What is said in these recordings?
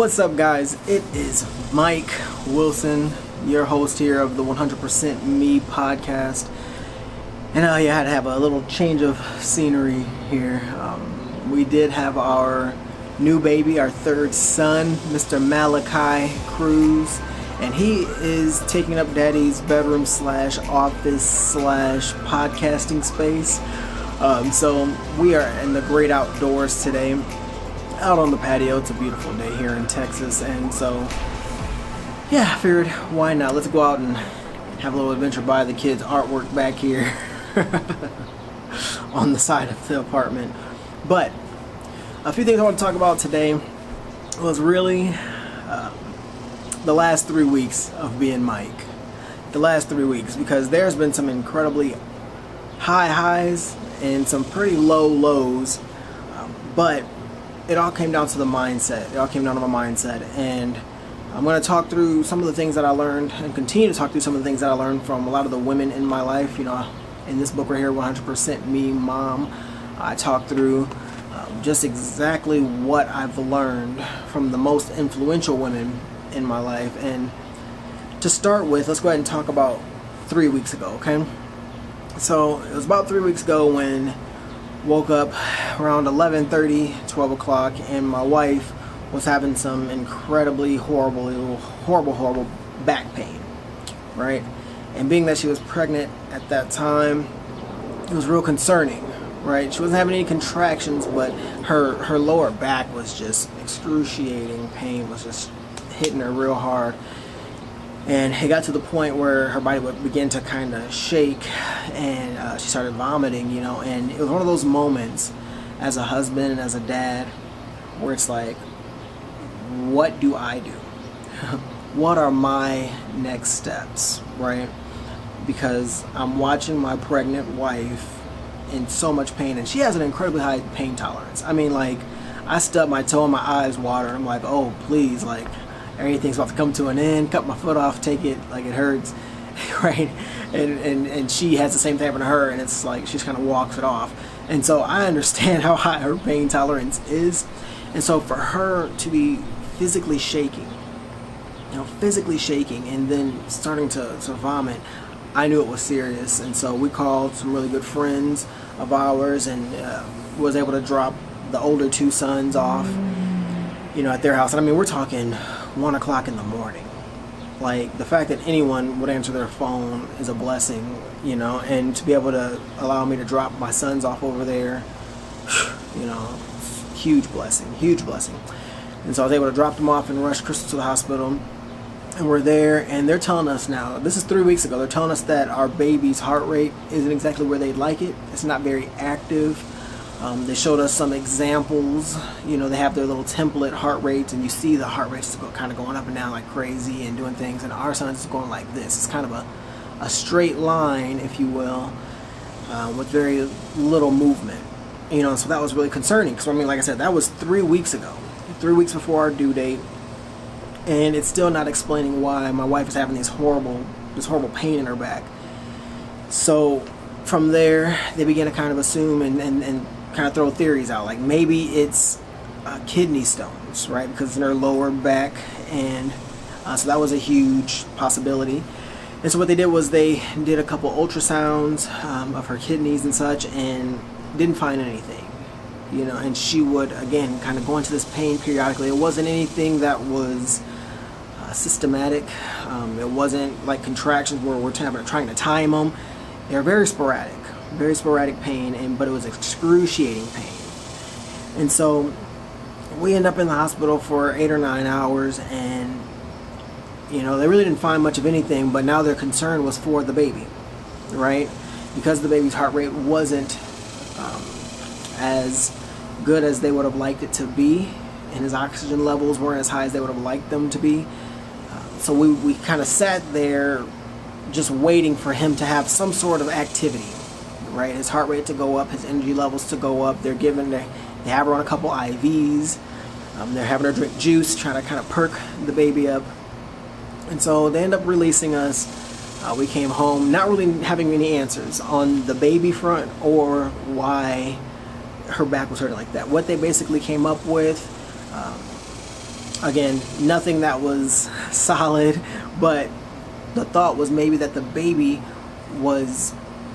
What's up, guys? It is Mike Wilson, your host here of the 100% Me podcast. And I had to have a little change of scenery here. We did have our new baby, our third son, Mr. Malachi Cruz. And he is taking up daddy's bedroom slash office slash podcasting space. So we are in the great outdoors today, out on the patio. It's a beautiful day here in Texas. And so, yeah, I figured why not? Let's go out and have a little adventure by the kids' artwork back here on the side of the apartment. But a few things I want to talk about today was really the last 3 weeks of being Mike. The last 3 weeks, because there's been some incredibly high highs and some pretty low lows, but it all came down to the mindset. It all came down to my mindset, and I'm going to talk through some of the things that I learned and continue to talk through some of the things that I learned from a lot of the women in my life. You know, in this book right here, 100% Me Mom, I talk through just exactly what I've learned from the most influential women in my life. And to start with, let's go ahead and talk about 3 weeks ago, okay? So it was about 3 weeks ago when woke up around 11:30, 12 o'clock, and my wife was having some incredibly horrible back pain, right? And being that she was pregnant at that time, it was real concerning, right? She wasn't having any contractions, but her lower back was just excruciating pain, was just hitting her real hard. And it got to the point where her body would begin to kind of shake, and she started vomiting, you know. And it was one of those moments as a husband and as a dad where it's like, what do I do? What are my next steps, right? Because I'm watching my pregnant wife in so much pain, and she has an incredibly high pain tolerance. I mean, like, I stub my toe and my eyes water, and I'm like, oh, please, like, everything's about to come to an end, cut my foot off, take it, like, it hurts, right? And she has the same thing happen to her, and it's like she just kind of walks it off. And so I understand how high her pain tolerance is. And so for her to be physically shaking, and then starting to vomit, I knew it was serious. And so we called some really good friends of ours, and was able to drop the older two sons off, you know, at their house. And I mean, we're talking 1 o'clock in the morning. Like, the fact that anyone would answer their phone is a blessing, you know, and to be able to allow me to drop my sons off over there, you know, huge blessing. And so I was able to drop them off and rush Crystal to the hospital, and we're there, and they're telling us now, this is 3 weeks ago, they're telling us that our baby's heart rate isn't exactly where they'd like it. It's not very active. They showed us some examples. You know, they have their little template heart rates, and you see the heart rates kind of going up and down like crazy and doing things, and our son's going like this. It's kind of a straight line, if you will, with very little movement. You know, so that was really concerning, because, I mean, like I said, that was 3 weeks ago, 3 weeks before our due date, and it's still not explaining why my wife is having this horrible pain in her back. So from there, they began to kind of assume and kind of throw theories out, like maybe it's kidney stones, right? Because it's in her lower back, and so that was a huge possibility. And so what they did was they did a couple ultrasounds of her kidneys and such, and didn't find anything, you know. And she would, again, kind of go into this pain periodically. It wasn't anything that was systematic. It wasn't like contractions where we're trying to time them. They're very sporadic pain, but it was excruciating pain. And so we end up in the hospital for 8 or 9 hours, and, you know, they really didn't find much of anything, but now their concern was for the baby, right? Because the baby's heart rate wasn't as good as they would have liked it to be, and his oxygen levels weren't as high as they would have liked them to be. So we kind of sat there just waiting for him to have some sort of activity, right? His heart rate to go up, his energy levels to go up. They have her on a couple IVs. They're having her drink juice, trying to kind of perk the baby up. And so they end up releasing us. We came home not really having any answers on the baby front or why her back was hurting like that. What they basically came up with Again, nothing that was solid, but the thought was maybe that the baby was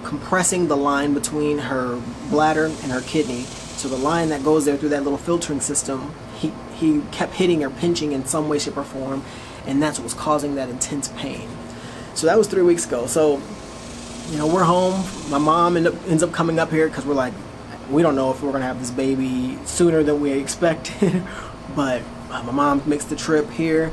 compressing the line between her bladder and her kidney. So the line that goes there through that little filtering system, he kept hitting or pinching in some way, shape, or form, and that's what was causing that intense pain. So that was 3 weeks ago. So, we're home. My mom ends up coming up here because we're like, we don't know if we're going to have this baby sooner than we expected, but my mom makes the trip here,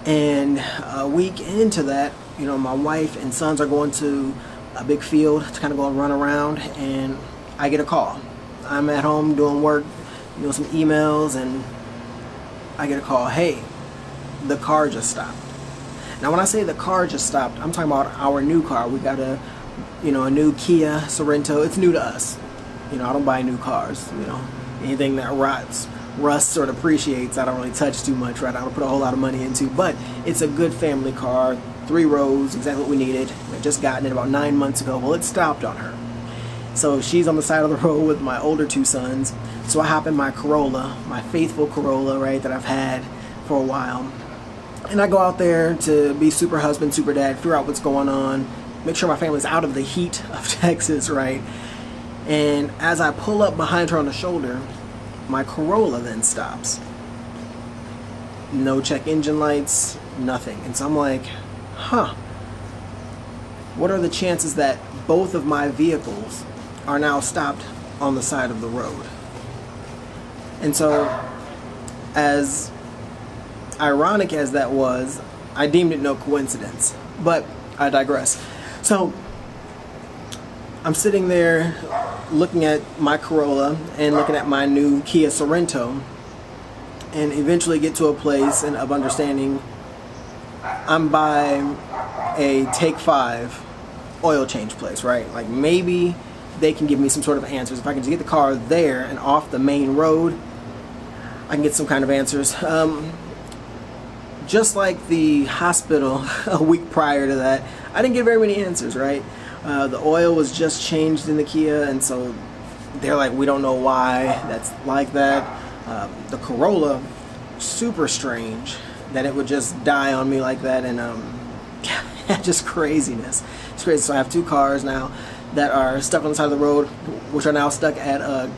and a week into that, my wife and sons are going to a big field to kind of go and run around, and I get a call. I'm at home doing work, some emails, and I get a call. Hey, the car just stopped. Now, when I say the car just stopped, I'm talking about our new car. We got a new Kia Sorento. It's new to us. I don't buy new cars. Anything that rusts or depreciates, I don't really touch too much, right? I don't put a whole lot of money into, but it's a good family car, 3 rows, exactly what we needed. I just gotten it about 9 months ago. Well, it stopped on her. So she's on the side of the road with my older 2 sons. So I hop in my Corolla, my faithful Corolla, right, that I've had for a while. And I go out there to be super husband, super dad, figure out what's going on, make sure my family's out of the heat of Texas, right? And as I pull up behind her on the shoulder, my Corolla then stops. No check engine lights, nothing. And so I'm like, what are the chances that both of my vehicles are now stopped on the side of the road? And so, as ironic as that was, I deemed it no coincidence. But I digress. So, I'm sitting there looking at my Corolla and looking at my new Kia Sorento, and eventually get to a place of understanding I'm by a Take 5 oil change place, right? Like, maybe they can give me some sort of answers. If I can just get the car there and off the main road, I can get some kind of answers. Just like the hospital a week prior to that, I didn't get very many answers, right? The oil was just changed in the Kia, and so they're like, we don't know why that's like that. The Corolla, super strange that it would just die on me like that, and just craziness. It's crazy. So I have 2 cars now that are stuck on the side of the road, which are now stuck at a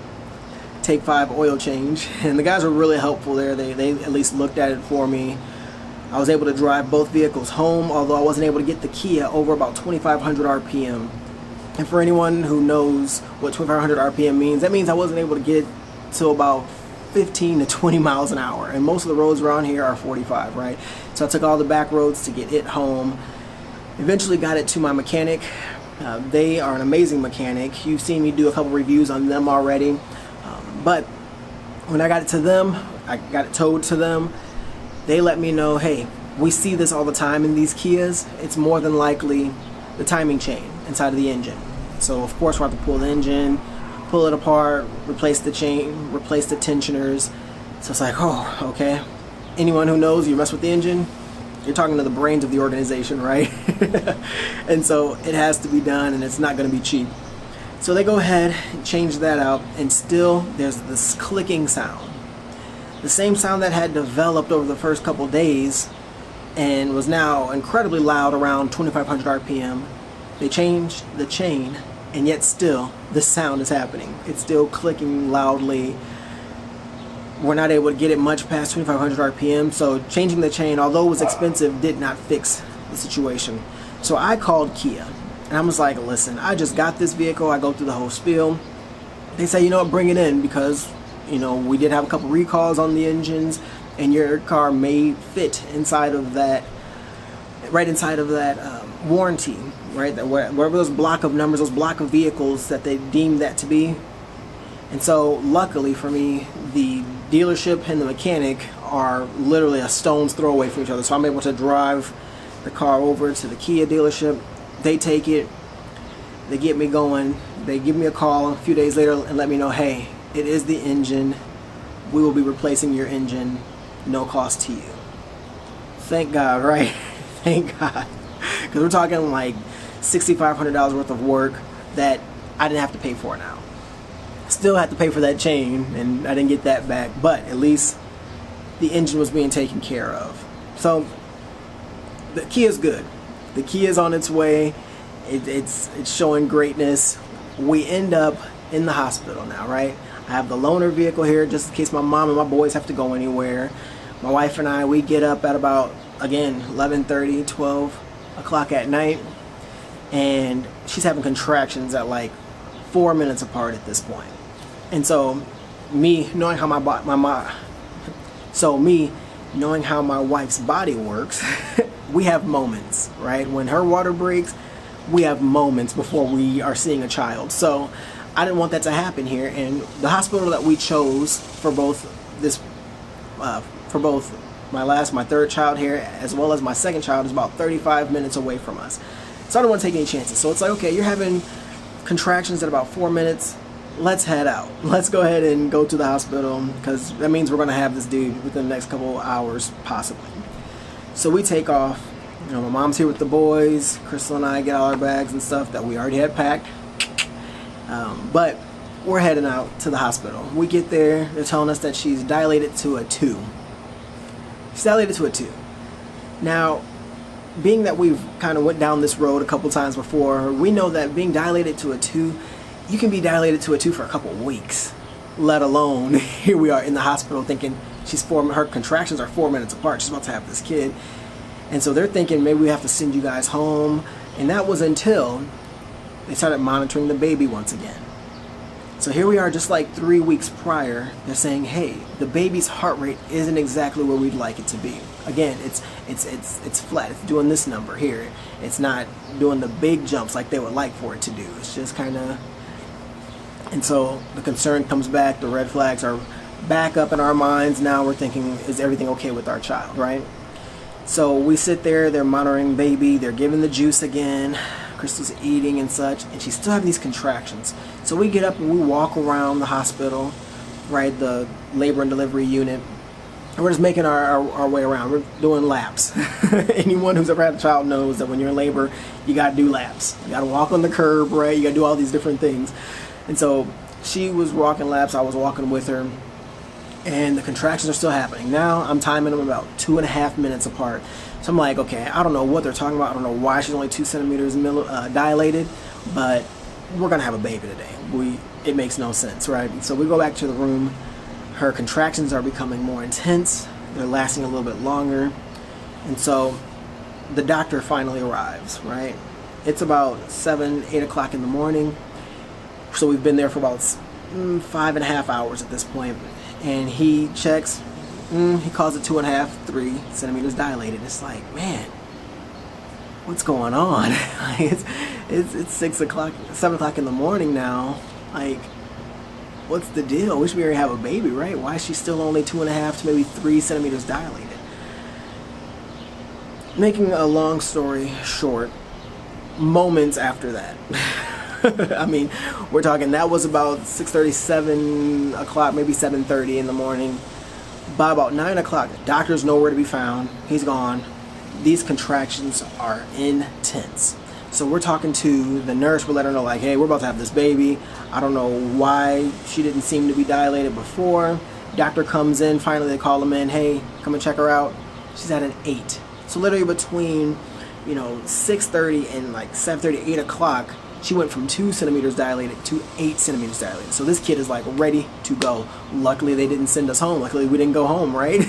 Take 5 oil change, and the guys were really helpful there. They at least looked at it for me. I was able to drive both vehicles home, although I wasn't able to get the Kia over about 2,500 RPM. And for anyone who knows what 2,500 RPM means, that means I wasn't able to get it to about 15 to 20 miles an hour. And most of the roads around here are 45, right? So I took all the back roads to get it home. Eventually got it to my mechanic. They are an amazing mechanic. You've seen me do a couple reviews on them already. But when I got it to them, I got it towed to them. They let me know, hey, we see this all the time in these Kias. It's more than likely the timing chain inside of the engine. So of course we'll have to pull the engine, pull it apart, replace the chain, replace the tensioners. So it's like, oh, okay. Anyone who knows you mess with the engine, you're talking to the brains of the organization, right? And so it has to be done, and it's not going to be cheap. So they go ahead and change that out, and still there's this clicking sound. The same sound that had developed over the first couple days and was now incredibly loud around 2,500 RPM. They changed the chain, and yet still the sound is happening. It's still clicking loudly. We're not able to get it much past 2,500 RPM, so changing the chain, although it was expensive, did not fix the situation. So I called Kia, and I was like, listen, I just got this vehicle. I go through the whole spiel. They say, you know what, bring it in, because we did have a couple recalls on the engines, and your car may fit inside of that, right inside of that warranty, right? That wherever those block of numbers, those block of vehicles that they deem that to be. And so, luckily for me, the dealership and the mechanic are literally a stone's throw away from each other. So I'm able to drive the car over to the Kia dealership. They take it, they get me going, they give me a call a few days later and let me know, hey, it is the engine. We will be replacing your engine, no cost to you. Thank God, right? Thank God. Because we're talking like $6,500 worth of work that I didn't have to pay for now. Still had to pay for that chain, and I didn't get that back, but at least the engine was being taken care of. So the key is good. The key is on its way. It's showing greatness. We end up in the hospital now, right? I have the loaner vehicle here just in case my mom and my boys have to go anywhere. My wife and I, we get up at about, again, 11:30, 12 o'clock at night, and she's having contractions at like 4 minutes apart at this point. And so me knowing how knowing how my wife's body works, we have moments, right? When her water breaks, we have moments before we are seeing a child. So I didn't want that to happen here, and the hospital that we chose for both my third child here as well as my second child is about 35 minutes away from us. So I don't want to take any chances. So it's like, okay, you're having contractions at about 4 minutes. Let's head out. Let's go ahead and go to the hospital, because that means we're going to have this dude within the next couple of hours, possibly. So we take off. You know, my mom's here with the boys. Crystal and I get all our bags and stuff that we already had packed. But we're heading out to the hospital. We get there. They're telling us that she's dilated to a 2. She's dilated to a 2. Now, being that we've kind of went down this road a couple times before, we know that being dilated to a 2, you can be dilated to a 2 for a couple weeks, let alone here we are in the hospital thinking her contractions are 4 minutes apart. She's about to have this kid. And so they're thinking maybe we have to send you guys home. And that was until they started monitoring the baby once again. So here we are, just like 3 weeks prior, they're saying, hey, the baby's heart rate isn't exactly where we'd like it to be. Again, it's flat. It's doing this number here. It's not doing the big jumps like they would like for it to do. It's just kind of... And so the concern comes back. The red flags are back up in our minds. Now we're thinking, is everything okay with our child, right? So we sit there, they're monitoring baby, they're giving the juice again, Crystal's eating and such, and she's still having these contractions. So we get up and we walk around the hospital, right, the labor and delivery unit, and we're just making our way around. We're doing laps. Anyone who's ever had a child knows that when you're in labor, you gotta do laps. You gotta walk on the curb, right, you gotta do all these different things. And so she was walking laps, I was walking with her, and the contractions are still happening. Now I'm timing them about 2.5 minutes apart. So I'm like, okay, I don't know what they're talking about. I don't know why she's only 2 centimeters dilated, but we're gonna have a baby today. It makes no sense, right? So we go back to the room. Her contractions are becoming more intense. They're lasting a little bit longer. And so the doctor finally arrives, right? It's about 7, 8 o'clock in the morning. So we've been there for about 5.5 hours at this point. And he checks, he calls it 2.5, 3 centimeters dilated. It's like, man, what's going on? it's 6 o'clock, 7 o'clock in the morning now. Like, what's the deal? We should be ready to have a baby, right? Why is she still only 2.5 to maybe 3 centimeters dilated? Making a long story short, moments after that. I mean, we're talking, that was about 6:30, 7 o'clock, maybe 7:30 in the morning. By about 9 o'clock, the doctor's nowhere to be found. He's gone. These contractions are intense. So we're talking to the nurse. We're letting her know, like, hey, we're about to have this baby. I don't know why she didn't seem to be dilated before. Doctor comes in. Finally, they call him in. Hey, come and check her out. She's at an 8. So literally between, 6:30 and like 7:30, 8 o'clock, she went from 2 centimeters dilated to 8 centimeters dilated. So this kid is like ready to go. Luckily, they didn't send us home. Luckily, we didn't go home, right?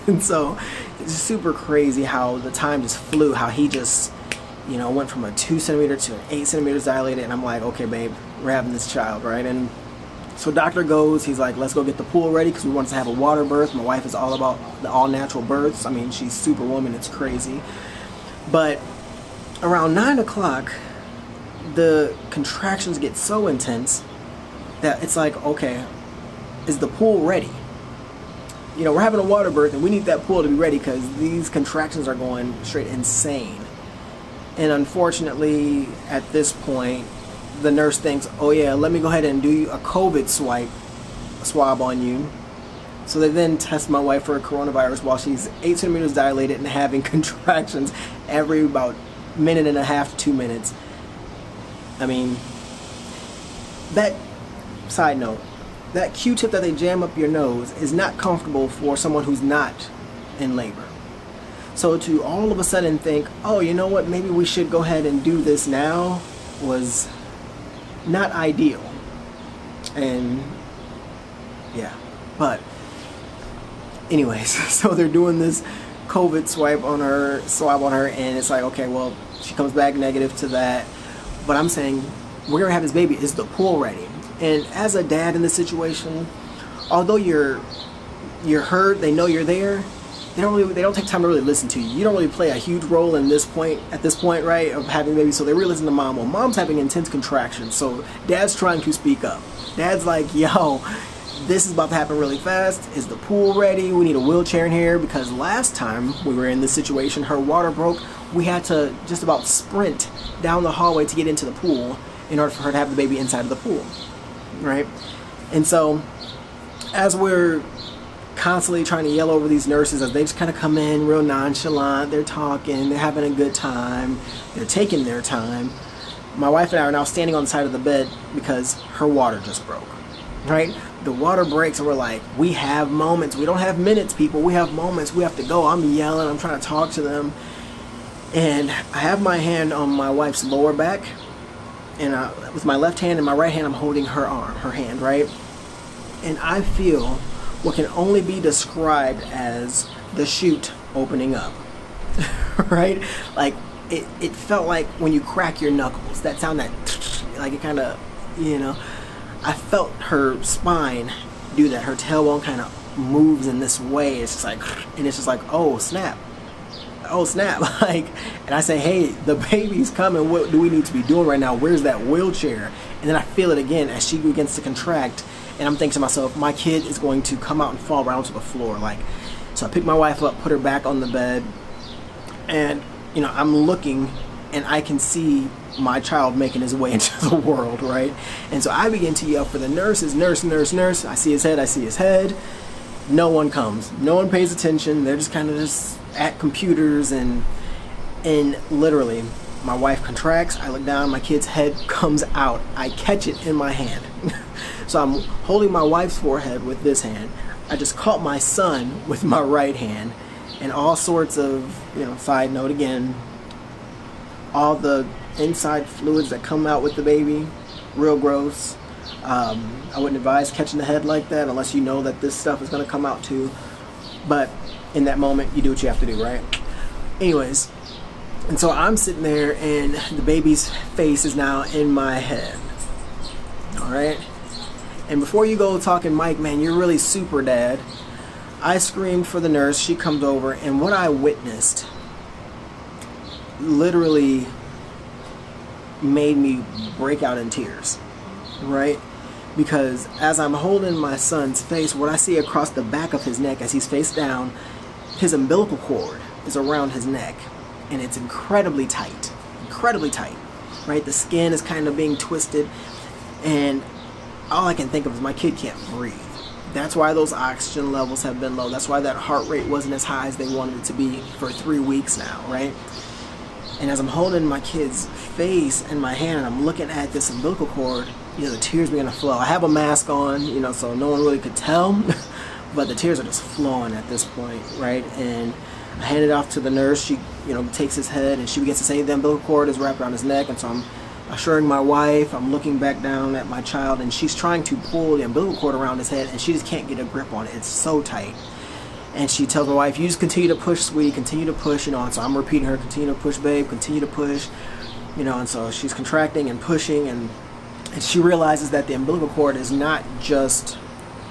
And so it's super crazy how the time just flew, how he just, went from a 2 centimeter to an 8 centimeters dilated. And I'm like, okay, babe, we're having this child, right? And so doctor goes, he's like, let's go get the pool ready because we want to have a water birth. My wife is all about the all-natural births. I mean, she's superwoman. It's crazy. But around 9 o'clock, the contractions get so intense that it's like, okay, is the pool ready? We're having a water birth and we need that pool to be ready because these contractions are going straight insane. And unfortunately, at this point, the nurse thinks, oh yeah, let me go ahead and do a COVID swab on you. So they then test my wife for a coronavirus while she's 8 centimeters dilated and having contractions every about 1.5 to 2 minutes. I mean, that side note, that Q-tip that they jam up your nose is not comfortable for someone who's not in labor. So to all of a sudden think, oh, you know what, maybe we should go ahead and do this now, was not ideal. And yeah, but anyways, so they're doing this COVID swab on her, and it's like, okay, well, she comes back negative to that. But I'm saying, we're gonna have this baby. Is the pool ready? And as a dad in this situation, although you're hurt, they know you're there. They don't take time to really listen to you. You don't really play a huge role at this point, right, of having a baby. So they really listen to mom. Well, mom's having intense contractions, so dad's trying to speak up. Dad's like, yo, this is about to happen really fast. Is the pool ready? We need a wheelchair in here, because last time we were in this situation, her water broke. We had to just about sprint down the hallway to get into the pool in order for her to have the baby inside of the pool, right? And so as we're constantly trying to yell over these nurses, as they just kind of come in real nonchalant, they're talking, they're having a good time, they're taking their time, my wife and I are now standing on the side of the bed because her water just broke, right? The water breaks, and we're like, we have moments. We don't have minutes, people. We have moments. We have to go. I'm yelling. I'm trying to talk to them. And I have my hand on my wife's lower back, and with my left hand and my right hand, I'm holding her arm, her hand, right? And I feel what can only be described as the chute opening up, right? Like, it felt like when you crack your knuckles, that sound, that, like, it kind of, you know, I felt her spine do that. Her tailbone kind of moves in this way. It's just like, and it's just like, oh snap, like, and I say, hey, the baby's coming. What do we need to be doing right now? Where's that wheelchair? And then I feel it again as she begins to contract, and I'm thinking to myself, my kid is going to come out and fall right onto the floor. Like, so I pick my wife up, put her back on the bed, and you know, I'm looking, and I can see my child making his way into the world, right? And so I begin to yell for the nurses, nurse, nurse, nurse. I see his head. No one comes. No one pays attention. They're just kind of just at computers, and literally, my wife contracts. I look down, my kid's head comes out. I catch it in my hand. So I'm holding my wife's forehead with this hand. I just caught my son with my right hand, and all sorts of, you know, side note again, all the inside fluids that come out with the baby, real gross. I wouldn't advise catching the head like that unless you know that this stuff is going to come out too. But in that moment, you do what you have to do, right? Anyways, and so I'm sitting there, and the baby's face is now in my head. All right? And before you go talking, Mike, man, you're really super dad, I screamed for the nurse. She comes over, and what I witnessed literally made me break out in tears, right? Because as I'm holding my son's face, what I see across the back of his neck as he's face down, his umbilical cord is around his neck, and it's incredibly tight, right? The skin is kind of being twisted, and all I can think of is my kid can't breathe. That's why those oxygen levels have been low. That's why that heart rate wasn't as high as they wanted it to be for 3 weeks now, right? And as I'm holding my kid's face in my hand, and I'm looking at this umbilical cord, you know, the tears begin to flow. I have a mask on, you know, so no one really could tell, but the tears are just flowing at this point, right? And I hand it off to the nurse. She, you know, takes his head, and she begins to say the umbilical cord is wrapped around his neck, and so I'm assuring my wife, I'm looking back down at my child, and she's trying to pull the umbilical cord around his head, and she just can't get a grip on it. It's so tight. And she tells my wife, you just continue to push, sweetie, continue to push, you know, and so I'm repeating her, continue to push, babe, continue to push, you know, and so she's contracting and pushing, and she realizes that the umbilical cord is not just,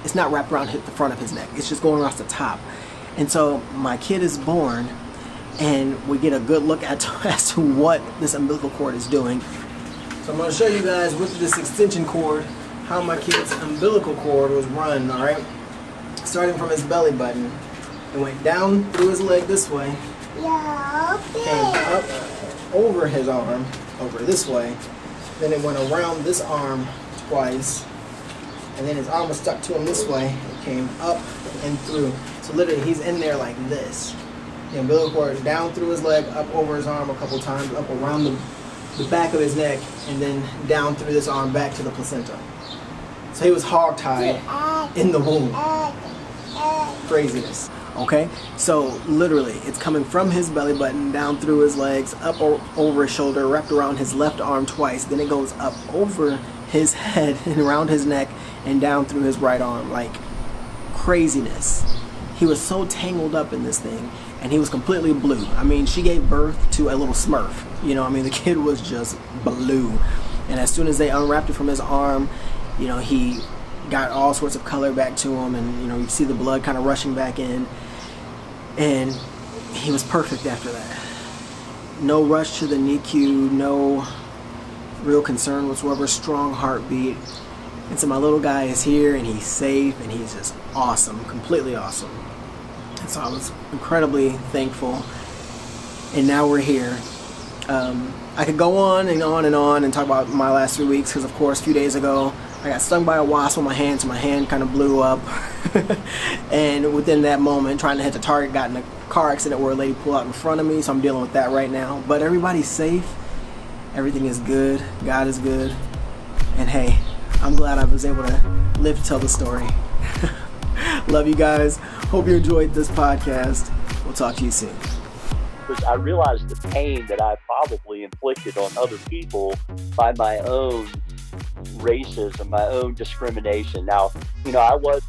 it's not wrapped around the front of his neck, it's just going across the top. And so my kid is born, and we get a good look at as to what this umbilical cord is doing. So I'm going to show you guys with this extension cord how my kid's umbilical cord was run, alright? Starting from his belly button. It went down through his leg this way. Yeah, okay. Came up over his arm, over this way. Then it went around this arm twice. And then his arm was stuck to him this way. It came up and through. So literally he's in there like this. The umbilical cord down through his leg, up over his arm a couple times, up around the back of his neck, and then down through this arm back to the placenta. So he was hogtied in the womb. Craziness. Okay, so literally it's coming from his belly button down through his legs, up over his shoulder, wrapped around his left arm twice, then it goes up over his head and around his neck and down through his right arm. Like, craziness. He was so tangled up in this thing, and he was completely blue. I mean, she gave birth to a little Smurf. You know, I mean, the kid was just blue. And as soon as they unwrapped it from his arm, you know, he got all sorts of color back to him, and you know, you see the blood kind of rushing back in, and he was perfect after that. No rush to the NICU, no real concern whatsoever, strong heartbeat. And so my little guy is here, and he's safe, and he's just awesome, completely awesome. And so I was incredibly thankful, and now we're here. I could go on and on and on and talk about my last 3 weeks, because of course a few days ago I got stung by a wasp on my hand, so my hand kind of blew up. And within that moment, trying to hit the target, got in a car accident where a lady pulled out in front of me, so I'm dealing with that right now. But everybody's safe, everything is good, God is good, and hey, I'm glad I was able to live to tell the story. Love you guys. Hope you enjoyed this podcast. We'll talk to you soon. Because I realized the pain that I probably inflicted on other people by my own racism, my own discrimination. Now, you know, I was